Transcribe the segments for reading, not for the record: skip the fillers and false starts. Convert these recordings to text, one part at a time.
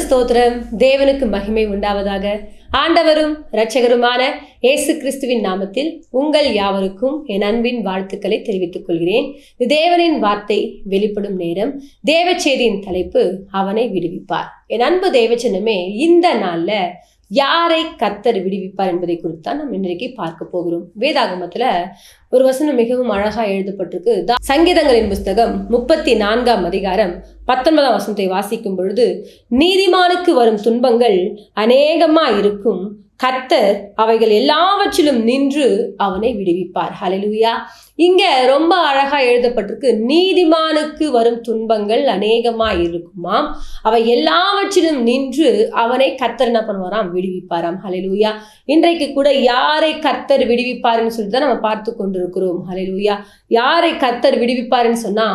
ஸ்தோத்திரம். தேவனுக்கு மகிமை உண்டாவதாக. ஆண்டவரும் இரட்சகருமான இயேசு கிறிஸ்துவின் நாமத்தில் உங்கள் யாவருக்கும் என் அன்பின் வாழ்த்துக்களை தெரிவித்துக் கொள்கிறேன். தேவனின் வார்த்தை வெளிப்படும் நேரம். தேவ செய்தியின் தலைப்பு அவனை விடுவிப்பார். என் அன்பு தேவச்சனமே, இந்த நாள்ல யாரை கர்த்தர் விடுவிப்பார் என்பதை குறித்து தான் நம்ம இன்றைக்கு பார்க்க போகிறோம். வேதாகமத்துல ஒரு வசனம் மிகவும் அழகா எழுதப்பட்டிருக்கு. சங்கீதங்களின் புஸ்தகம் 34ஆம் அதிகாரம் 19ஆம் வசனத்தை வாசிக்கும் பொழுது, நீதிமானுக்கு வரும் துன்பங்கள் அநேகமா இருக்கும், கர்த்தர் அவைகள் எல்லாவற்றிலும் நின்று அவனை விடுவிப்பார். ஹல்லேலூயா. இங்க ரொம்ப அழகா எழுதப்பட்டிருக்கு, நீதிமானுக்கு வரும் துன்பங்கள் அநேகமா இருக்குமாம், அவை எல்லாவற்றிலும் நின்று அவனை கர்த்தர் என்ன பண்ணுவாராம்? விடுவிப்பாராம். ஹல்லேலூயா. இன்றைக்கு கூட யாரை கர்த்தர் விடுவிப்பாருன்னு சொல்லிட்டு தான் நம்ம பார்த்து கொண்டிருக்கிறோம். ஹல்லேலூயா. யாரை கர்த்தர் விடுவிப்பாருன்னு சொன்னா,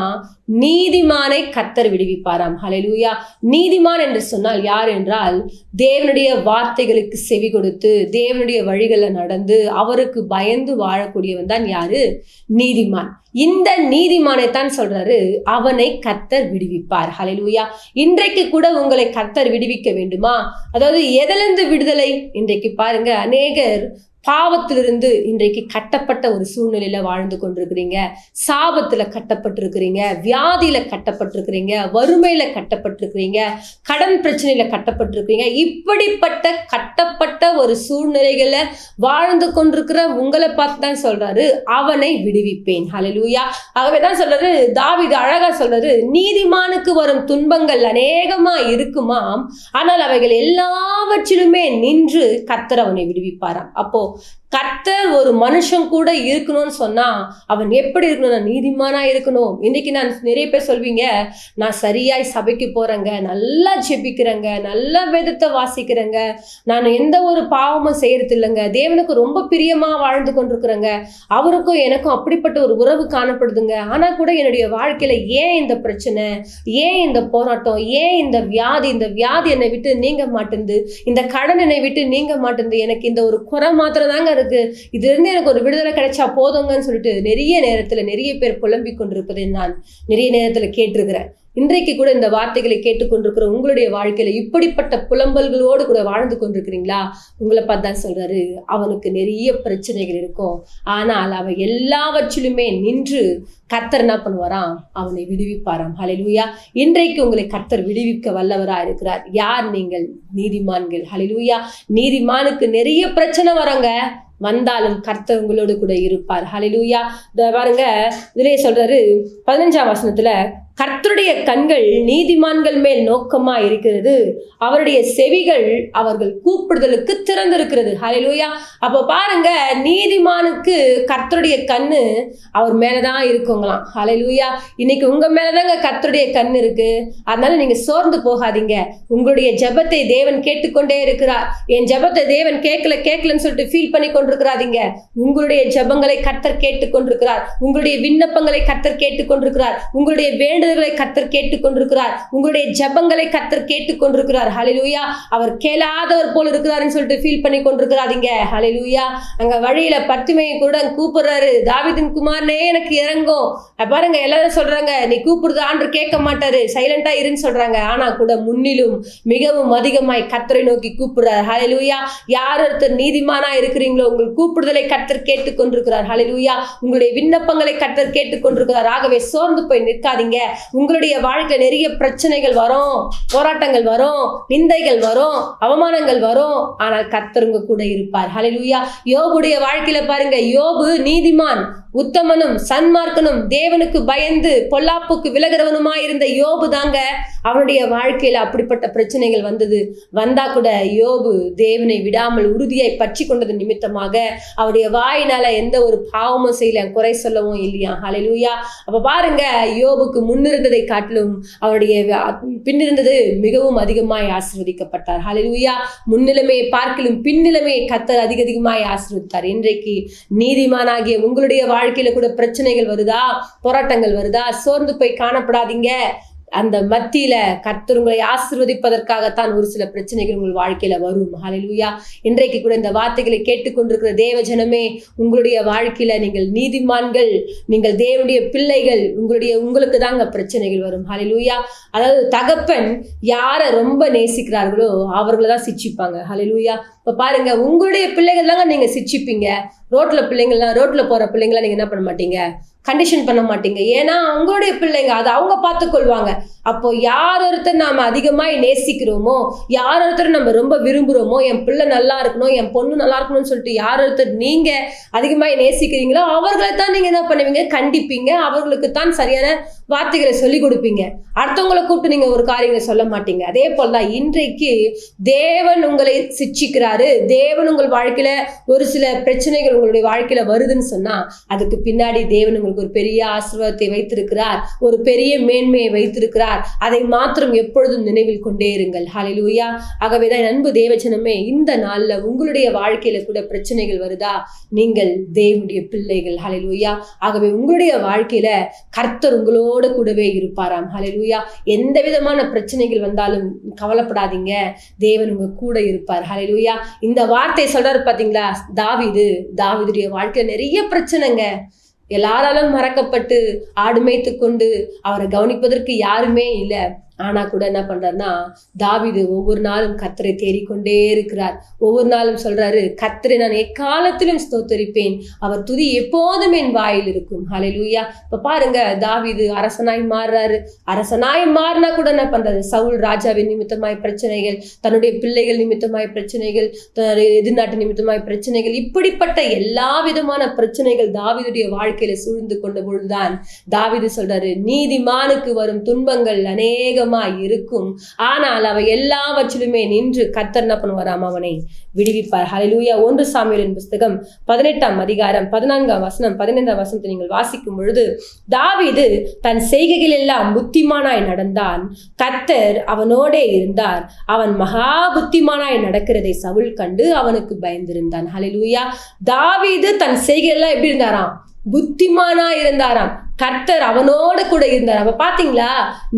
நீதிமானை கர்த்தர் விடுவிப்பாராம். ஹல்லேலூயா. நீதிமான் என்று சொன்னால் யார் என்றால், தேவனுடைய வார்த்தைகளுக்கு செவி கொடுத்து தேவனுடைய வழிகளை நடந்து அவருக்கு பயந்து வாழக்கூடியவன் தான் யாரு? நீதிமான். இந்த நீதிமானை தான் சொல்றாரு, அவனை கர்த்தர் விடுவிப்பார். ஹல்லேலூயா. இன்றைக்கு கூட உங்களை கர்த்தர் விடுவிக்க வேண்டுமா? அதாவது எதிலிருந்து விடுதலை? இன்றைக்கு பாருங்க, அநேகர் பாவத்திலிருந்து இன்றைக்கு கட்டப்பட்ட ஒரு சூழ்நிலையில வாழ்ந்து கொண்டிருக்கிறீங்க. சாபத்துல கட்டப்பட்டிருக்கிறீங்க, வியாதியில கட்டப்பட்டிருக்கிறீங்க, வறுமையில கட்டப்பட்டிருக்கிறீங்க, கடன் பிரச்சனையில கட்டப்பட்டிருக்கிறீங்க. இப்படிப்பட்ட கட்டப்பட்ட ஒரு சூழ்நிலைகளை வாழ்ந்து கொண்டிருக்கிற உங்களை பார்த்து தான் சொல்றாரு, அவனை விடுவிப்பேன். ஹல்லேலூயா. ஆகவேதான் சொல்றாரு, தாவீது அழகா சொல்றாரு, நீதிமானுக்கு வரும் துன்பங்கள் அநேகமா இருக்குமாம், ஆனால் அவைகள் எல்லாவற்றிலுமே நின்று கர்த்தர் அவனை விடுவிப்பாராம். அப்போ கர்த்தர் ஒரு மனுஷன் கூட இருக்கணும்னு சொன்னா அவன் எப்படி இருக்கணும்? நீதிமானா இருக்கணும். இன்னைக்கு நான் நிறைய பேர் சொல்வீங்க, நான் சரியாய் சபைக்கு போறேங்க, நல்லா ஜெபிக்கிறேங்க, நல்ல வேதத்தை வாசிக்கிறேங்க, நான் எந்த ஒரு பாவமும் செய்யறது இல்லைங்க, தேவனுக்கு ரொம்ப பிரியமா வாழ்ந்து கொண்டிருக்கிறேங்க, அவருக்கும் எனக்கும் அப்படிப்பட்ட ஒரு உறவு காணப்படுதுங்க, ஆனா கூட என்னுடைய வாழ்க்கையில ஏன் இந்த பிரச்சனை, ஏன் இந்த போராட்டம், ஏன் இந்த வியாதி என்னை விட்டு நீங்க மாட்டேங்குது, இந்த கடன் என்னை விட்டு நீங்க மாட்டேங்குது, எனக்கு இந்த ஒரு குறை மாத்திரம் தாங்க இருக்கு, இதுல இருந்து எனக்கு ஒரு விடுதலை கிடைச்சா போதுங்கன்னு சொல்லிட்டு நிறைய பேர் புலம்பிக் கொண்டிருப்பதை நான் நிறைய நேரத்துல கேட்டிருக்கிறேன். இன்றைக்கு கூட இந்த வார்த்தைகளை கேட்டுக்கொண்டிருக்கிற உங்களுடைய வாழ்க்கையில இப்படிப்பட்ட புலம்பல்களோடு கூட வாழ்ந்து கொண்டிருக்கிறீங்களா? உங்களை பார்த்து தான் சொல்றாரு, அவனுக்கு நிறைய பிரச்சனைகள் இருக்கும், ஆனால் அவன் எல்லாவற்றிலுமே நின்று கர்த்தர் என்ன பண்ணுவாராம்? அவனை விடுவிப்பாராம். ஹல்லேலூயா. இன்றைக்கு உங்களை கர்த்தர் விடுவிக்க வல்லவரா இருக்கிறார். யார் நீங்கள்? நீதிமான்கள். ஹல்லேலூயா. நீதிமானுக்கு நிறைய பிரச்சனை வரங்க, வந்தாலும் கர்த்தர் உங்களோடு கூட இருப்பார். ஹல்லேலூயா. பாருங்க, இதுலயே சொல்றாரு 15ஆம் வசனத்துல, கர்த்தருடைய கண்கள் நீதிமான்கள் மேல் நோக்கமா இருக்கிறது, அவருடைய செவிகள் அவர்கள் கூப்பிடுதலுக்கு திறந்திருக்கிறது. ஹல்லேலூயா. அப்ப பாருங்க, நீதிமானுக்கு கர்த்தருடைய கண்ணு அவர் மேலதான் இருக்குங்களாம். ஹல்லேலூயா. இன்னைக்கு உங்க மேலதாங்க கர்த்தருடைய கண் இருக்கு. அதனால நீங்க சோர்ந்து போகாதீங்க. உங்களுடைய ஜெபத்தை தேவன் கேட்டுக்கொண்டே இருக்கிறார். என் ஜெபத்தை தேவன் கேட்கலன்னு சொல்லிட்டு ஃபீல் பண்ணி கொண்டிருக்கிறாதீங்க. உங்களுடைய ஜெபங்களை கர்த்தர் கேட்டுக்கொண்டிருக்கிறார். உங்களுடைய விண்ணப்பங்களை கர்த்தர் கேட்டுக்கொண்டிருக்கிறார். உங்களுடைய வேண்டுதல்களை கர்த்தர் கேட்டுக்கொண்டிருக்கிறார். உங்களுடைய ஜெபங்களை கர்த்தர் கேட்டுக்கொண்டிருக்கிறார். ஹல்லேலூயா. அவர் கேளாதவர் போல இருக்கிறாருன்னு சொல்லிட்டு ஃபீல் பண்ணி கொண்டிருக்கிறாதீங்க. ஹல்லேலூயா. அங்க வழியில பர்த்திமையை கூட கூப்பிடுறாரு, தாவீதின் குமாரனே எனக்கு இறங்கும். பாருங்க, எல்லாரும் சொல்றாங்க, நீ கூப்பிடுறது ஆண்டவர் கேட்க மாட்டாரு, சைலண்டா இருன்னு சொல்றாங்க. ஆனா கூட முன்னிலும் மிகவும் அதிகமாய் கர்த்தரை நோக்கி கூப்பிடுறார். ஹல்லேலூயா. யார் ஒருத்தர் நீதிமானா இருக்கிறீங்களோ உங்கள் கூப்பிடுதலை கர்த்தர் கேட்டுக்கொண்டிருக்கிறார். ஹல்லேலூயா. உங்களுடைய விண்ணப்பங்களை கர்த்தர் கேட்டுக்கொண்டிருக்கிறார். ஆகவே சோர்ந்து போய் நிற்காதீங்க. உங்களுடைய வாழ்க்கை நிறைய பிரச்சனைகள் வரும், போராட்டங்கள் வரும், நிந்தைகள் வரும், அவமானங்கள் வரும், ஆனால் கர்த்தர் உங்க கூட இருப்பார். ஹல்லேலூயா. யோபுடைய வாழ்க்கையில பாருங்க, யோபு நீதிமான், உத்தமனும் சன்மார்க்கனும் தேவனுக்கு பயந்து பொல்லாப்புக்கு விலகிறவனுமா இருந்த யோபு தாங்க, அவனுடைய வாழ்க்கையில அப்படிப்பட்ட பிரச்சனைகள் வந்தா கூட யோபு தேவனை விடாமல் உறுதியாய் பற்றி கொண்டது நிமித்தமாக அவருடைய வாயினால எந்த ஒரு பாவமும் செய்யல, குறை சொல்லவும் இல்லையா. ஹல்லேலூயா. அப்ப பாருங்க, யோபுக்கு முன்னிருந்ததை காட்டிலும் அவருடைய பின்னிருந்தது மிகவும் அதிகமாய் ஆசீர்வதிக்கப்பட்டார். ஹல்லேலூயா. முன்னிலைமையை பார்க்கிலும் பின்னிலைமையை கர்த்தர் அதிகமாய் ஆசீர்வதித்தார். இன்றைக்கு நீதிமானாகிய உங்களுடைய வாழ்க்கையில கூட பிரச்சனைகள் வருதா, போராட்டங்கள் வருதா, சோர்ந்து போய் காணப்படாதீங்க. அந்த மத்தியில கர்த்தர் உங்களை ஆசீர்வதிப்பதற்காகத்தான் ஒரு சில பிரச்சனைகள் உங்கள் வாழ்க்கையில வரும். ஹல்லேலூயா. இன்றைக்கு கூட இந்த வார்த்தைகளை கேட்டுக்கொண்டிருக்கிற தேவ ஜனமே, உங்களுடைய வாழ்க்கையில நீங்கள் நீதிமான்கள், நீங்கள் தேவனுடைய பிள்ளைகள், உங்களுக்கு தாங்க பிரச்சனைகள் வரும். ஹல்லேலூயா. அதாவது தகப்பன் யாரை ரொம்ப நேசிக்கிறார்களோ அவர்களை தான் சிச்சிப்பாங்க. ஹல்லேலூயா. இப்ப பாருங்க, உங்களுடைய பிள்ளைகள் தாங்க நீங்க சிச்சிப்பீங்க. ரோட்ல போற பிள்ளைங்களா நீங்க என்ன பண்ண மாட்டீங்க, கண்டிஷன் பண்ண மாட்டீங்க. ஏன்னா அவங்களுடைய பிள்ளைங்க, அதை அவங்க பார்த்துக்கொள்வாங்க. அப்போ யார் ஒருத்தர் நாம அதிகமாய் நேசிக்கிறோமோ, யார் ஒருத்தர் நம்ம ரொம்ப விரும்புகிறோமோ, என் பிள்ளை நல்லா இருக்கணும், என் பொண்ணு நல்லா இருக்கணும்னு சொல்லிட்டு யார் ஒருத்தர் நீங்க அதிகமாய் நேசிக்கிறீங்களோ அவர்களை தான் நீங்க என்ன பண்ணுவீங்க, கண்டிப்பீங்க. அவர்களுக்கு தான் சரியான வார்த்தைகளை சொல்லிக் கொடுப்பீங்க. அடுத்தவங்களை கூப்பிட்டு நீங்க ஒரு காரியங்களை சொல்ல மாட்டீங்க. அதே போலதான் இன்றைக்கு தேவன் உங்களை சிச்சிக்கிறாரு. தேவன் உங்கள் வாழ்க்கையில ஒரு சில பிரச்சனைகள் உங்களுடைய வாழ்க்கையில வருதுன்னு சொன்னா அதுக்கு பின்னாடி தேவன் உங்களுக்கு ஒரு பெரிய ஆசீர்வாதத்தை வைத்திருக்கிறார், ஒரு பெரிய மேன்மையை வைத்திருக்கிறார். அதை மாத்திரம் எப்பொழுதும் நினைவில் கொண்டே இருங்கள். ஹல்லேலூயா. ஆகவேதான் அன்பு தேவஜனமே, இந்த நாள்ல உங்களுடைய வாழ்க்கையில கூட பிரச்சனைகள் வருதா, நீங்கள் தேவனுடைய பிள்ளைகள். ஹல்லேலூயா. ஆகவே உங்களுடைய வாழ்க்கையில கர்த்தர் உங்களோட கூடவே இருப்பாராம். ஹல்லேலூயா. எந்த விதமான பிரச்சனைகள் வந்தாலும் கவலைப்படாதீங்க, தேவன் உங்க கூட இருப்பார். ஹல்லேலூயா. இந்த வார்த்தை சொல்றாரு பாத்தீங்களா, தாவீதுடைய வாழ்க்கையில நிறைய பிரச்சனைங்க. எல்லாராலும் மறக்கப்பட்டு ஆடு மேய்த்து கொண்டு அவரை கவனிப்பதற்கு யாருமே இல்லை. ஆனா கூட என்ன பண்றாருன்னா, தாவீது ஒவ்வொரு நாளும் கர்த்தரை தேடிக்கொண்டே இருக்கிறார். ஒவ்வொரு நாளும் சொல்றாரு, கர்த்தரை நான் எக்காலத்திலும் ஸ்தோத்தரிப்பேன், அவர் துதி எப்போதும் என் வாயில் இருக்கும். ஹல்லேலூயா. இப்ப பாருங்க, தாவீது அரசனாய் மாறுறாரு. அரசனாய் மாறினா கூட என்ன பண்றாரு, சவுல் ராஜாவின் நிமித்தமாய் பிரச்சனைகள், தன்னுடைய பிள்ளைகள் நிமித்தமாய் பிரச்சனைகள், எதிர்நாட்டு நிமித்தமாய் பிரச்சனைகள், இப்படிப்பட்ட எல்லா விதமான பிரச்சனைகள் தாவீதுடைய வாழ்க்கையில சூழ்ந்து கொண்ட பொழுதுதான் தாவீது சொல்றாரு, நீதிமானுக்கு வரும் துன்பங்கள் அநேக இருக்கும், ஆனால் அவை எல்லாவற்றிலுமே நின்று கர்த்தர் என்ன பண்ணுவாராம், அவனை விடுவிப்பார். ஹல்லேலூயா. 1 சாமுவேலின் புஸ்தகம் 18ஆம் அதிகாரம் 14ஆம் வசனம் 15ஆம் வசனத்தை நீங்கள் வாசிக்கும் பொழுது, தாவீது தன் செய்கைகள் எல்லாம் புத்திமானாய் நடந்தான், கர்த்தர் அவனோடே இருந்தார், அவன் மகா புத்திமானாய் நடக்கிறதை சவுல் கண்டு அவனுக்கு பயந்திருந்தான். ஹல்லேலூயா. தாவீது தன் செய்கைகள் எல்லாம் எப்படி இருந்தாராம், புத்திமானா இருந்தாராம், கர்த்தர் அவனோட கூட இருந்தார். அப்ப பாத்தீங்களா,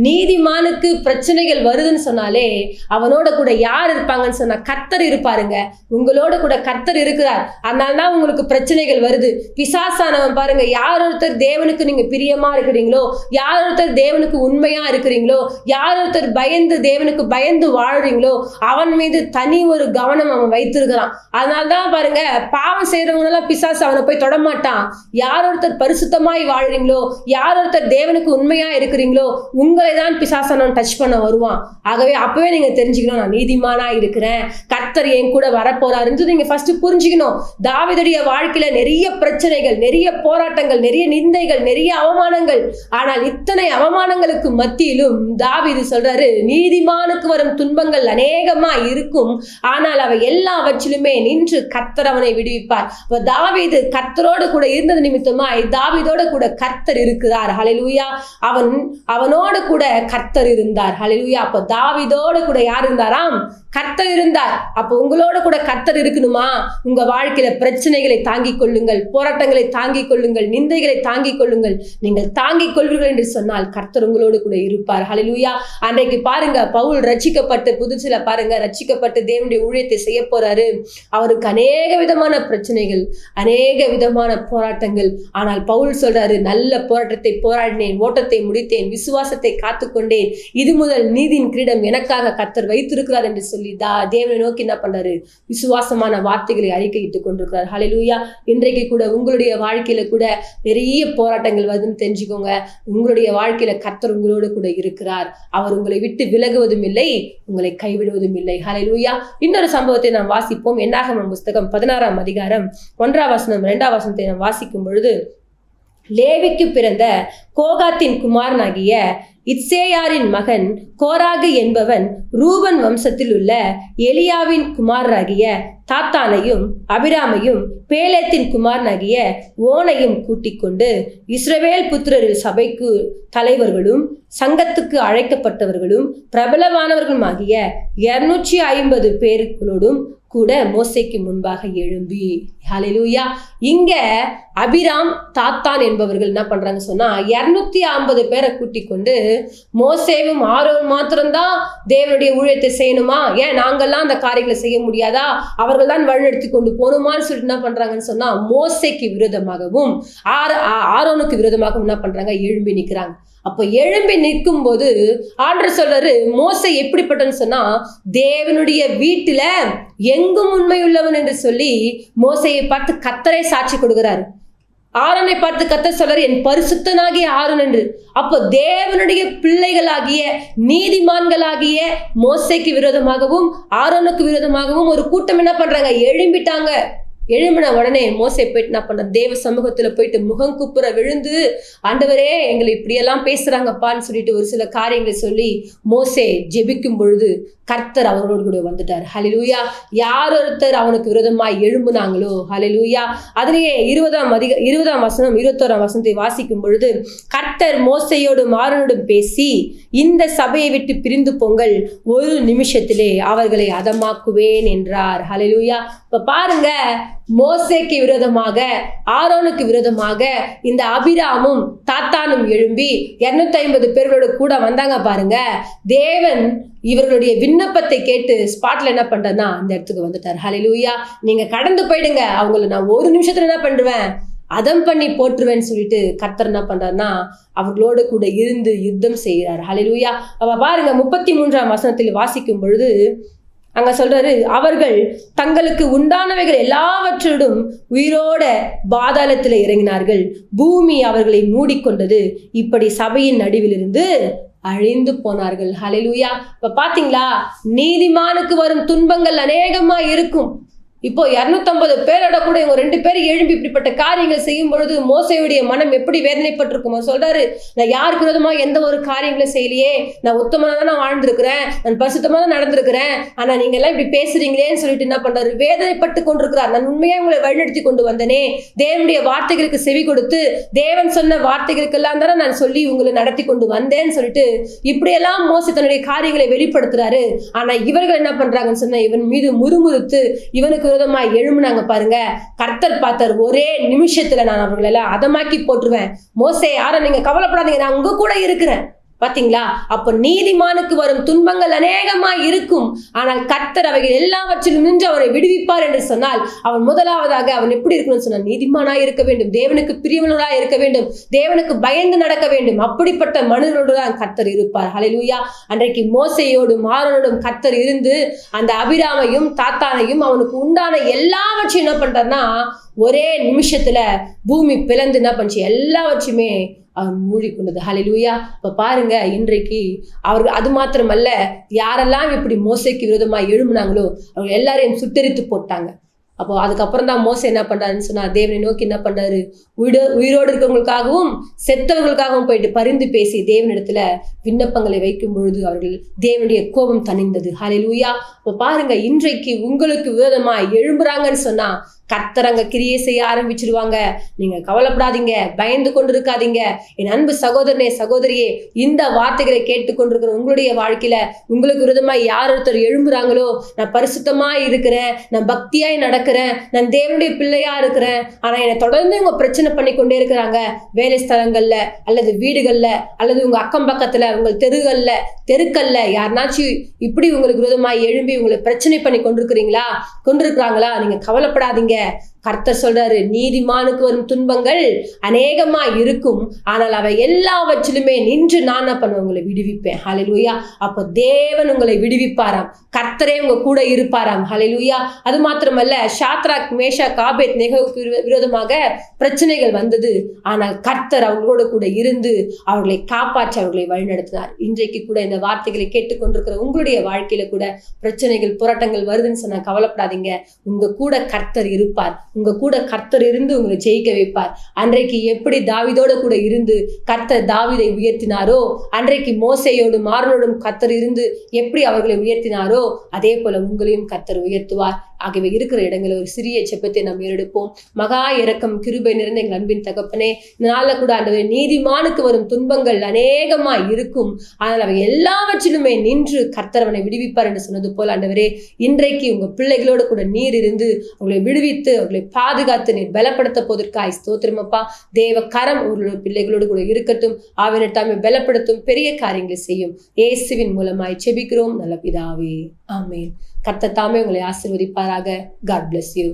நீதிமானுக்கு பிரச்சனைகள் வருதுன்னு சொன்னாலே அவனோட கூட யார் இருப்பாங்கன்னு சொன்னா கர்த்தர் இருப்பாருங்க. உங்களோட கூட கர்த்தர் இருக்கிறார். அதனாலதான் உங்களுக்கு பிரச்சனைகள் வருது. பிசாசானவன் பாருங்க, யார் ஒருத்தர் தேவனுக்கு நீங்க பிரியமா இருக்கிறீங்களோ, யார் ஒருத்தர் தேவனுக்கு உண்மையா இருக்கிறீங்களோ, யார் ஒருத்தர் பயந்து தேவனுக்கு பயந்து வாழ்றீங்களோ அவன் மீது தனி ஒரு கவனம் அவன் வைத்திருக்கிறான். அதனால்தான் பாருங்க, பாவம் செய்யறவங்க எல்லாம் பிசாசு அவனை போய் தொடமாட்டான். யார் ஒருத்தர் பரிசுத்தமாய் வாழ்றீங்களோ, யார் ஒருத்தர் தேவனுக்கு உண்மையா இருக்கிறீங்களோ உங்களை தான் பிசாசானவன் டச் பண்ண வருவான். ஆகவே அப்பவே நீங்க தெரிஞ்சுக்கணும், நான் நீதிமானா இருக்கிறேன், கர்த்தர் என் கூட வரப்போறாருன்னு நீங்க ஃபர்ஸ்ட் புரிஞ்சுக்கணும். தாவீதுடைய வாழ்க்கையில நிறைய பிரச்சனைகள், நிறைய போராட்டங்கள், நிறைய நிந்தைகள், நிறைய அவமானங்கள். ஆனால் இத்தனை அவமானங்களுக்கு மத்தியிலும் தாவீது சொல்றாரு, நீதிமானுக்கு வரும் துன்பங்கள் அநேகமா இருக்கும், ஆனால் அவை எல்லாவற்றிலுமே நின்று கர்த்தர் அவனை விடுவிப்பார். தாவீது கர்த்தரோடு கூட இருந்தது நிமித்தமாய் தாவீதோட கூட கர்த்தர் இருக்கிறார். ஹல்லேலூயா. அவனோடு கூட கர்த்தர் இருந்தார். ஹல்லேலூயா. அப்ப தாவீதோடு கூட யார் இருந்தாராம், கர்த்தர் இருந்தார். அப்போ உங்களோட கூட கர்த்தர் இருக்கணுமா, உங்க வாழ்க்கையில பிரச்சனைகளை தாங்கிக் கொள்ளுங்கள், போராட்டங்களை தாங்கிக் கொள்ளுங்கள், நிந்தைகளை தாங்கிக் கொள்ளுங்கள். நீங்கள் தாங்கிக் கொள்வீர்கள் என்று சொன்னால் கர்த்தர் உங்களோடு கூட இருப்பார். ஹல்லேலூயா. அன்றைக்கு பாருங்க, பவுல் ரட்சிக்கப்பட்டு புதுசுல பாருங்க, ரட்சிக்கப்பட்டு தேவனுடைய ஊழியத்தை செய்ய போறாரு. அவருக்கு அநேக விதமான பிரச்சனைகள், அநேக விதமான போராட்டங்கள். ஆனால் பவுல் சொல்றாரு, நல்ல போராட்டத்தை போராடினேன், ஓட்டத்தை முடித்தேன், விசுவாசத்தை காத்துக்கொண்டேன், இது முதல் நீதியின் கிரீடம் எனக்காக கர்த்தர் வைத்திருக்கிறார் என்று சொல்லி தேவனை நோக்கி என்ன பண்றாரு, விசுவாசமான வார்த்தைகளை அறிக்கையிட்டுக் கொண்டிருக்கிறார். ஹல்லேலூயா. இன்றைக்கு கூட உங்களுடைய வாழ்க்கையில கூட நிறைய போராட்டங்கள் வருதுன்னு தெரிஞ்சுக்கோங்க. உங்களுடைய வாழ்க்கையில கர்த்தர் உங்களோடு கூட இருக்கிறார். அவர் உங்களை விட்டு விலகுவதும் இல்லை, உங்களை கைவிடுவதும் இல்லை. ஹல்லேலூயா. இன்னொரு சம்பவத்தை நாம் வாசிப்போம். என்னாகமம் புஸ்தகம் 16ஆம் அதிகாரம் 1ஆம் வசனம் 2ஆம் வசனத்தை நாம் வாசிக்கும் பொழுது, லேவிக்கு பிறந்த கோகாத்தின் குமாரனாகிய இத்சேயாரின் மகன் கோராகு என்பவன் ரூபன் வம்சத்தில் உள்ள எலியாவின் குமாரராகிய தாத்தானையும் அபிராமையும் பேலேத்தின் குமாரனாகிய ஓனையும் கூட்டிக் கொண்டு இஸ்ரவேல் புத்திரரில் சபைக்கு தலைவர்களும் சங்கத்துக்கு அழைக்கப்பட்டவர்களும் பிரபலமானவர்களும் ஆகிய 250 பேர்களோடும் கூட மோசேக்கு முன்பாக எழும்பி. ஹல்லேலூயா. இங்க அபிராம், தாத்தான் என்பவர்கள் என்ன பண்றாங்க சொன்னா 250 பேரை கூட்டிக் கொண்டு மோசேவும் ஆரோன் மாத்திரம்தான் தேவனுடைய ஊழியத்தை செய்யணுமா, ஏன் நாங்கள்லாம் அந்த காரியங்களை செய்ய முடியாதா, அவர்கள் தான் வழிநடத்தி கொண்டு போகணுமான்னு சொல்லிட்டு என்ன பண்றாங்கன்னு சொன்னா மோசேக்கு விரோதமாகவும் ஆரோனுக்கு விரோதமாகவும் என்ன பண்றாங்க, எழும்பி நிற்கிறாங்க. அப்போ எழும்பி நிற்கும் போது ஆண்டவர் சொல்றாரு, மோசே எப்படிப்பட்டன்னு சொன்னா தேவனுடைய வீட்டுல எங்கும் உண்மையுள்ளவன் என்று சொல்லி மோசையை பார்த்து கர்த்தரே சாட்சி கொடுக்கிறாரு. ஆரோனை பார்த்து கர்த்தர் சொல்றாரு, என் பரிசுத்தனாகிய ஆரோன் என்று. அப்போ தேவனுடைய பிள்ளைகளாகிய நீதிமான்களாகிய மோசேக்கு விரோதமாகவும் ஆரோனுக்கு விரோதமாகவும் ஒரு கூட்டம் என்ன பண்றாங்க, எழும்பிட்டாங்க. எழும்பின உடனே மோசே போயிட்டு என்ன பண்ற, தேவ சமூகத்துல போயிட்டு முகம் குப்புற விழுந்து, ஆண்டவரே எங்களை இப்படியெல்லாம் பேசுறாங்கப்பான்னு சொல்லிட்டு ஒரு சில காரியங்களை சொல்லி மோசே ஜெபிக்கும் பொழுது கர்த்தர் அவர்களோடு கூட வந்துட்டார். ஹல்லேலூயா. யார் ஒருத்தர் அவனுக்கு விரோதமாய் எழும்புனாங்களோ, ஹல்லேலூயா, அதிலேயே 20ஆம் வசனம் 21ஆம் வசனத்தை வாசிக்கும் பொழுது கர்த்தர் மோசேயோடும் ஆரோனோடும் பேசி, இந்த சபையை விட்டு பிரிந்து போங்கள், ஒரு நிமிஷத்திலே அவர்களை அதமாக்குவேன் என்றார். ஹல்லேலூயா. இப்ப பாருங்க, மோசேக்கு விரோதமாக ஆரோனுக்கு விரோதமாக இந்த அபிராமும் தாத்தானும் எழும்பி 250 பேர்களோட கூட வந்தாங்க பாருங்க. தேவன் இவர்களுடைய விண்ணப்பத்தை கேட்டு ஸ்பாட்ல என்ன பண்றேன்னா அந்த இடத்துக்கு வந்துட்டார். ஹல்லேலூயா. நீங்க கடந்து போயிடுங்க, அவங்களை நான் ஒரு நிமிஷத்துல என்ன பண்ணுவேன், அதம் பண்ணி போட்டுருவேன்னு சொல்லிட்டு கர்த்தர் என்ன பண்றாருன்னா அவர்களோடு கூட இருந்து யுத்தம் செய்கிறார். ஹல்லேலூயா. அவ பாருங்க 33ஆம் வசனத்தில் வாசிக்கும் பொழுது அங்க சொல்றாரு, அவர்கள் தங்களுக்கு உண்டானவைகள் எல்லாவற்றோடும் உயிரோட பாதாளத்தில் இறங்கினார்கள், பூமி அவர்களை மூடிக்கொண்டது, இப்படி சபையின் நடுவிலிருந்து அழிந்து போனார்கள். ஹல்லேலூயா. இப்ப பாத்தீங்களா, நீதிமானுக்கு வரும் துன்பங்கள் அநேகமா இருக்கும். இப்போ 250 பேரோட கூட இவங்க 2 பேர் எழும்பி இப்படிப்பட்ட காரியங்கள் செய்யும் பொழுது மோசேயுடைய மனம் எப்படி வேதனைப்பட்டிருக்குமோ. சொல்றாரு, நான் யாருக்கு விரோதமா எந்த ஒரு காரியங்களும் செய்யலையே, நான் உத்தமனா தான் நான் வாழ்ந்திருக்கிறேன், நான் பரிசுத்தமா தான் நடந்திருக்கிறேன், ஆனா நீங்க எல்லாம் இப்படி பேசுறீங்களேன்னு சொல்லிட்டு என்ன பண்றாரு, வேதனைப்பட்டு கொண்டிருக்கிறார். நான் உண்மையா உங்களை வழிநடத்தி கொண்டு வந்தனே, தேவனுடைய வார்த்தைகளுக்கு செவி கொடுத்து தேவன் சொன்ன வார்த்தைகளுக்கெல்லாம் தானே நான் சொல்லி உங்களை நடத்தி கொண்டு வந்தேன்னு சொல்லிட்டு இப்படியெல்லாம் மோசே தன்னுடைய காரியங்களை வெளிப்படுத்துறாரு. ஆனா இவர்கள் என்ன பண்றாங்கன்னு சொன்னா இவன் மீது முறுமுறுத்து இவனுக்கு எழும்புனாங்க பாருங்க. கர்த்தர் பார்த்தார், ஒரே நிமிஷத்துல நான் அவர்களை எல்லாம் அதமாக்கி போட்டுருவேன். மோசே ஆரோன் நீங்க கவலைப்படாதீங்க, நான் உங்க கூட இருக்கிறேன். பாத்தீங்களா, அப்ப நீதிமானுக்கு வரும் துன்பங்கள் அநேகமா இருக்கும், ஆனால் கர்த்தர் அவைகள் எல்லாவற்றிலும் நின்று அவரை விடுவிப்பார் என்று சொன்னால் அவன் முதலாவதாக அவன் எப்படி இருக்கணும்னு சொன்னால் நீதிமானாய் இருக்க வேண்டும், தேவனுக்கு பிரியவனாய் இருக்க வேண்டும், தேவனுக்கு பயந்து நடக்க வேண்டும். அப்படிப்பட்ட மனிதனோடு தான் கர்த்தர் இருப்பார். ஹல்லேலூயா. அன்றைக்கு மோசேயோடும் ஆரோனோடும் கர்த்தர் இருந்து அந்த அபிராமையும் தாத்தானையும் அவனுக்கு உண்டான எல்லாவற்றையும் என்ன பண்றாருன்னா ஒரே நிமிஷத்துல பூமி பிளந்து என்ன பண்ணுச்சு, எல்லாவற்றையுமே அவன் மூடிக்கொண்டது. ஹல்லேலூயா. இப்ப பாருங்க, இன்றைக்கு அவர்கள் அது மாத்திரமல்ல, யாரெல்லாம் இப்படி மோசேக்கு விரோதமா எழும்புனாங்களோ அவங்க எல்லாரையும் சுட்டெரித்து போட்டாங்க. அப்போ அதுக்கப்புறம் தான் மோசே என்ன பண்றாருன்னு சொன்னா தேவனை நோக்கி என்ன பண்றாரு, உயிரோடு இருக்கிறவங்களுக்காகவும் செத்தவர்களுக்காகவும் போயிட்டு பரிந்து பேசி தேவனிடத்துல விண்ணப்பங்களை வைக்கும் பொழுது அவர்கள் தேவனுடைய கோபம் தணிந்தது. ஹல்லேலூயா. இப்போ பாருங்க, இன்றைக்கு உங்களுக்கு விரோதமா எழும்புறாங்கன்னு சொன்னா கர்த்தர் அங்க கிரியை செய்ய ஆரம்பிச்சிருவாங்க. நீங்க கவலைப்படாதீங்க, பயந்து கொண்டு இருக்காதீங்க. என் அன்பு சகோதரனே சகோதரியே, இந்த வார்த்தைகளை கேட்டுக்கொண்டிருக்கிற உங்களுடைய வாழ்க்கையில உங்களுக்கு விரோதமாய் யார் ஒருத்தர் எழும்புறாங்களோ, நான் பரிசுத்தமாய் இருக்கிறேன், நான் பக்தியாய் நடக்கிறேன், நான் தேவனுடைய பிள்ளையா இருக்கிறேன், ஆனா என்னை தொடர்ந்து இவங்க பிரச்சனை பண்ணி கொண்டே இருக்கிறாங்க, வேலை ஸ்தலங்கள்ல அல்லது வீடுகள்ல அல்லது உங்க அக்கம் பக்கத்துல உங்கள் தெருக்கல்ல யாருனாச்சும் இப்படி உங்களுக்கு விரோதமாய் எழும்பி உங்களை பிரச்சனை பண்ணி கொண்டிருக்கிறாங்களா, நீங்க கவலைப்படாதீங்க. கர்த்தர் சொல்றாரு, நீதிமானுக்கு வரும் துன்பங்கள் அநேகமா இருக்கும், ஆனால் அவை எல்லாவற்றிலுமே நின்று நான் என்ன பண்ணுவேன், உங்களை விடுவிப்பேன். ஹல்லேலூயா. அப்போ தேவன் உங்களை விடுவிப்பாராம், கர்த்தரே உங்க கூட இருப்பாராம். ஹல்லேலூயா. அது மாத்திரமல்ல, ஷாத்ராக் மேஷாக் ஆபேத்நேகோவுக்கு விரோதமாக பிரச்சனைகள் வந்தது, ஆனால் கர்த்தர் அவங்களோட கூட இருந்து அவர்களை காப்பாற்றி அவர்களை வழிநடத்தினார். இன்றைக்கு கூட இந்த வார்த்தைகளை கேட்டுக்கொண்டிருக்கிற உங்களுடைய வாழ்க்கையில கூட பிரச்சனைகள் போராட்டங்கள் வருதுன்னு சொன்னா கவலைப்படாதீங்க, உங்க கூட கர்த்தர் இருப்பார். உங்க கூட கர்த்தர் இருந்து உங்களை ஜெயிக்க வைப்பார். அன்றைக்கு எப்படி தாவீதோட கூட இருந்து கர்த்தர் தாவீதை உயர்த்தினாரோ, அன்றைக்கு மோசேயோடும் ஆரோனோடும் கர்த்தர் இருந்து எப்படி அவர்களை உயர்த்தினாரோ, அதே போல உங்களையும் கர்த்தர் உயர்த்துவார். ஆகியவை இருக்கிற இடங்களில் ஒரு சிறிய ஜெபத்தை நாம் ஏறெடுப்போம். மகா இரக்கம் கிருபை நிறைந்த எங்கள் அன்பின் தகப்பனே, இந்த நாளில் கூட ஆண்டவரே, நீதிமானுக்கு வரும் துன்பங்கள் அநேகமாய் இருக்கும், ஆனால் அவை எல்லாவற்றிலுமே நின்று கர்த்தர் அவனை விடுவிப்பார் என்று சொன்னது போல் ஆண்டவரே, இன்றைக்கு உங்க பிள்ளைகளோடு கூட நீர் இருந்து அவர்களை விடுவித்து அவர்களை பாதுகாத்து நீர் பலப்படுத்த போவதற்காய் ஸ்தோத்திரம் அப்பா. தேவ கரம் அவர்களோட பிள்ளைகளோடு கூட இருக்கட்டும். ஆவினர் தாமே பலப்படுத்தும், பெரிய காரியங்களை செய்யும். இயேசுவின் மூலமாய் ஜெபிக்கிறோம் நல்ல பிதாவே, ஆமென். கர்த்தர் தாமே உங்களை ஆசீர்வதிப்பாராக. God bless you.